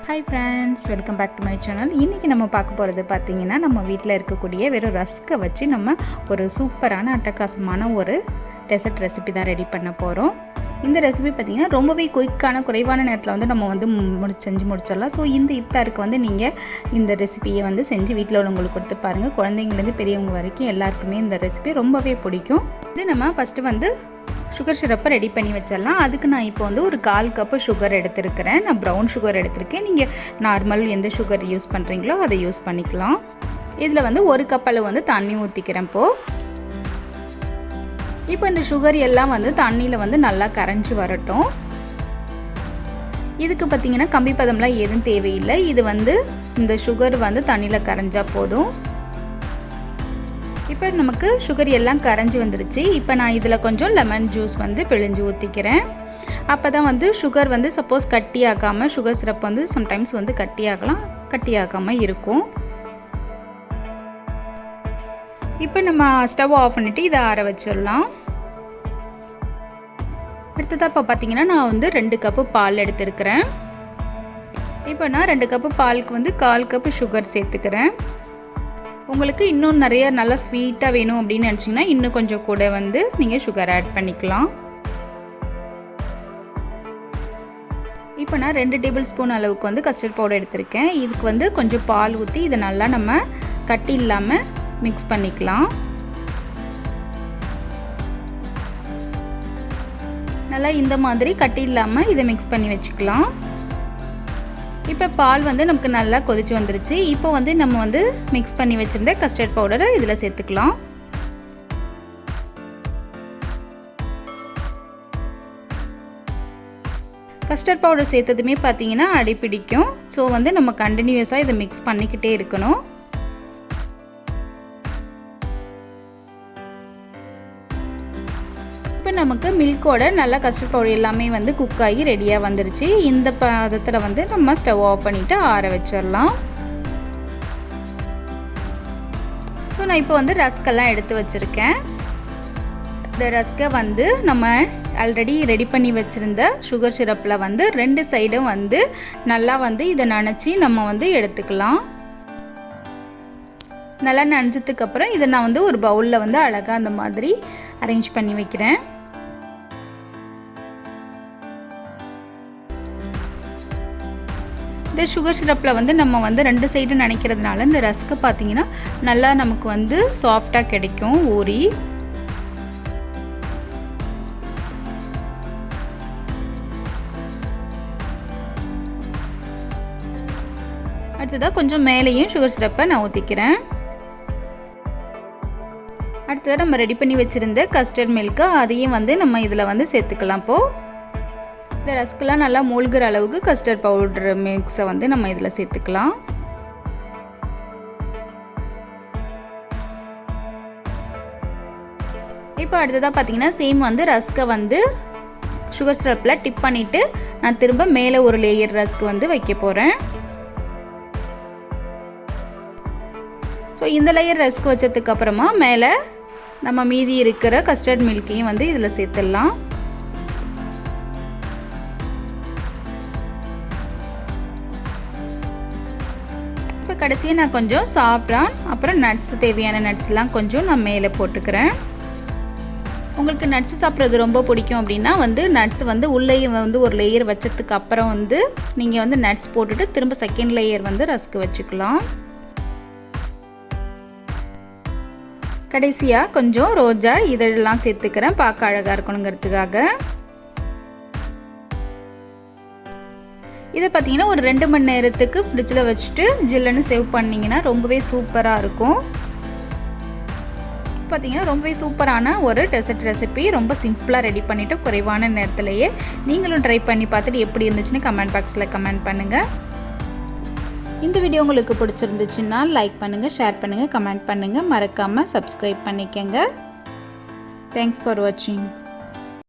Hi friends, welcome back to my channel. இன்னைக்கு நம்ம பார்க்க போறது பாத்தீங்கன்னா நம்ம வீட்ல இருக்கக்கூடிய வெறும் ரஸ்க் வச்சு நம்ம ஒரு சூப்பரான அட்டகாசமான ஒரு டெசர்ட் ரெசிபி தான் ரெடி பண்ண போறோம். இந்த ரெசிபி பாத்தீங்கன்னா ரொம்பவே குயிக்கான குறைவான நேரத்துல வந்து நம்ம வந்து செஞ்சு முடிச்சிடலாம். சோ இந்த இஃப்தாருக்கு வந்து நீங்க இந்த ரெசிபியை வந்து செஞ்சு வீட்ல உள்ளவங்களுக்கு கொடுத்து பாருங்க. குழந்தைங்கல இருந்து பெரியவங்க வரைக்கும் எல்லாருக்குமே இந்த ரெசிபி ரொம்பவே பிடிக்கும். இது நம்ம ஃபர்ஸ்ட் வந்து சுகர் சிரப்பை ரெடி பண்ணி வச்சிடலாம். அதுக்கு நான் இப்போ வந்து ஒரு 1/4 கப் சுகர் எடுத்துருக்கிறேன். நான் ப்ரௌன் சுகர் எடுத்திருக்கேன். நீங்கள் நார்மல் எந்த சுகர் யூஸ் பண்ணுறீங்களோ அதை யூஸ் பண்ணிக்கலாம். இதில் வந்து 1 கப் அளவு வந்து தண்ணி ஊற்றிக்கிறேன். இப்போ இந்த சுகர் எல்லாம் வந்து தண்ணியில் வந்து நல்லா கரைஞ்சி வரட்டும். இதுக்கு பார்த்திங்கன்னா கம்பி பதம்லாம் எதுவும் தேவையில்லை. இது வந்து இந்த சுகர் வந்து தண்ணியில் கரைஞ்சா போதும். இப்போ நமக்கு சுகர் எல்லாம் கரைஞ்சி வந்துருச்சு. இப்போ நான் இதில் கொஞ்சம் லெமன் ஜூஸ் வந்து பிழிஞ்சு ஊற்றிக்கிறேன். அப்போ தான் வந்து சுகர் வந்து சப்போஸ் கட்டியாகாமல், சுகர் சிரப் வந்து சம்டைம்ஸ் வந்து கட்டியாகாமல் இருக்கும். இப்போ நம்ம ஸ்டவ் ஆஃப் பண்ணிவிட்டு இதை ஆற வச்சிடலாம். அடுத்ததாக இப்போ பார்த்திங்கன்னா நான் வந்து 2 கப்பு பால் எடுத்துருக்கிறேன். இப்போ நான் 2 கப்பு பாலுக்கு வந்து 1/4 கப்பு சுகர் சேர்த்துக்கிறேன். உங்களுக்கு இன்னும் நிறைய நல்லா ஸ்வீட்டாக வேணும் அப்படின்னு நினச்சிங்கன்னா இன்னும் கொஞ்சம் கூட வந்து நீங்கள் சுகர் ஆட் பண்ணிக்கலாம். இப்போ நான் 2 டேபிள் ஸ்பூன் அளவுக்கு வந்து கஸ்டர்ட் பவுடர் எடுத்திருக்கேன். இதுக்கு வந்து கொஞ்சம் பால் ஊற்றி இதை நல்லா நம்ம கட்டி இல்லாமல் மிக்ஸ் பண்ணிக்கலாம். நல்லா இந்த மாதிரி கட்டி இல்லாமல் இதை மிக்ஸ் பண்ணி வச்சுக்கலாம். இப்போ பால் வந்து நமக்கு நல்லா கொதிச்சு வந்துருச்சு. இப்போ வந்து நம்ம வந்து மிக்ஸ் பண்ணி வச்சுருந்த கஸ்டர்ட் பவுடரை இதில் சேர்த்துக்கலாம். கஸ்டர்ட் பவுடர் சேர்த்ததுமே பார்த்தீங்கன்னா அடி பிடிக்கும். ஸோ வந்து நம்ம கண்டினியூஸாக இதை மிக்ஸ் பண்ணிக்கிட்டே இருக்கணும். இப்போ நமக்கு மில்கோட நல்லா கஸ்டர்ட் பவுடர் எல்லாமே வந்து குக் ஆகி ரெடியாக வந்துருச்சு. இந்த பதத்தில் வந்து நம்ம ஸ்டவ் ஆஃப் பண்ணிவிட்டு ஆற வச்சிடலாம். ஸோ நான் இப்போ வந்து ரஸ்கெல்லாம் எடுத்து வச்சுருக்கேன். இந்த ரஸ்கை வந்து நம்ம ஆல்ரெடி ரெடி பண்ணி வச்சுருந்த சுகர் சிரப்பில் வந்து 2 சைடும் வந்து நல்லா வந்து இதை நனைச்சி நம்ம வந்து எடுத்துக்கலாம். நல்லா நனைஞ்சதுக்கப்புறம் இதை நான் வந்து ஒரு பவுலில் வந்து அழகாக அந்த மாதிரி அரேஞ்ச் பண்ணி வைக்கிறேன். இந்த சுகர் சிரப்பில் வந்து நம்ம வந்து 2 சைடும் நினைக்கிறதுனால இந்த ரஸ்க்கு பார்த்திங்கன்னா நல்லா நமக்கு வந்து சாஃப்டாக கிடைக்கும் ஊறி. அடுத்ததாக கொஞ்சம் மேலேயும் சுகர் சிரப்பை நான் ஊற்றிக்கிறேன். அடுத்ததாக நம்ம ரெடி பண்ணி வச்சுருந்த கஸ்டர்ட் மில்க்கு அதையும் வந்து நம்ம இதில் வந்து சேர்த்துக்கலாம். இந்த ரஸ்கெலாம் நல்லா மூழ்கிற அளவுக்கு கஸ்டர்ட் பவுடர் மிக்ஸை வந்து நம்ம இதில் சேர்த்துக்கலாம். இப்போ அடுத்ததாக பார்த்திங்கன்னா சேம் வந்து ரஸ்கை வந்து சுகர் சிரப்பில் டிப் பண்ணிவிட்டு நான் திரும்ப மேலே ஒரு லேயர் ரஸ்க் வந்து வைக்க போகிறேன். ஸோ இந்த லேயர் ரஸ்க் வச்சதுக்கப்புறமா மேலே நம்ம மீதி இருக்கிற கஸ்டர்ட் மில்க்கையும் வந்து இதில் சேர்த்துடலாம். இப்போ கடைசியாக நான் கொஞ்சம் சாப்ரான் அப்புறம் நட்ஸ், தேவையான நட்ஸ்லாம் கொஞ்சம் நான் மேலே போட்டுக்கிறேன். உங்களுக்கு நட்ஸ் சாப்பிட்றது ரொம்ப பிடிக்கும் அப்படின்னா வந்து நட்ஸ் வந்து உள்ளேயும் வந்து ஒரு லேயர் வச்சதுக்கு அப்புறம் வந்து நீங்கள் வந்து நட்ஸ் போட்டுட்டு திரும்ப செகண்ட் லேயர் வந்து ரஸ்க் வச்சுக்கலாம். கடைசியாக கொஞ்சம் ரோஜா இதெல்லாம் சேர்த்துக்கிறேன், பார்க்க அழகாக இருக்கணுங்கிறதுக்காக. இதை பார்த்தீங்கன்னா ஒரு 2 மணி நேரத்துக்கு ஃப்ரிட்ஜில் வச்சுட்டு ஜில்லுன்னு சேவ் பண்ணிங்கன்னா ரொம்பவே சூப்பராக இருக்கும். பார்த்தீங்கன்னா ரொம்பவே சூப்பரான ஒரு டெசர்ட் ரெசிபி ரொம்ப சிம்பிளாக ரெடி பண்ணிவிட்டு குறைவான நேரத்திலேயே நீங்களும் ட்ரை பண்ணி பார்த்துட்டு எப்படி இருந்துச்சுன்னு கமெண்ட் பாக்ஸில் கமெண்ட் பண்ணுங்கள். இந்த வீடியோ உங்களுக்கு பிடிச்சிருந்துச்சுன்னா லைக் பண்ணுங்கள், ஷேர் பண்ணுங்கள், கமெண்ட் பண்ணுங்கள், மறக்காமல் சப்ஸ்கிரைப் பண்ணிக்கங்க. தேங்க்ஸ் ஃபார் வாட்சிங்.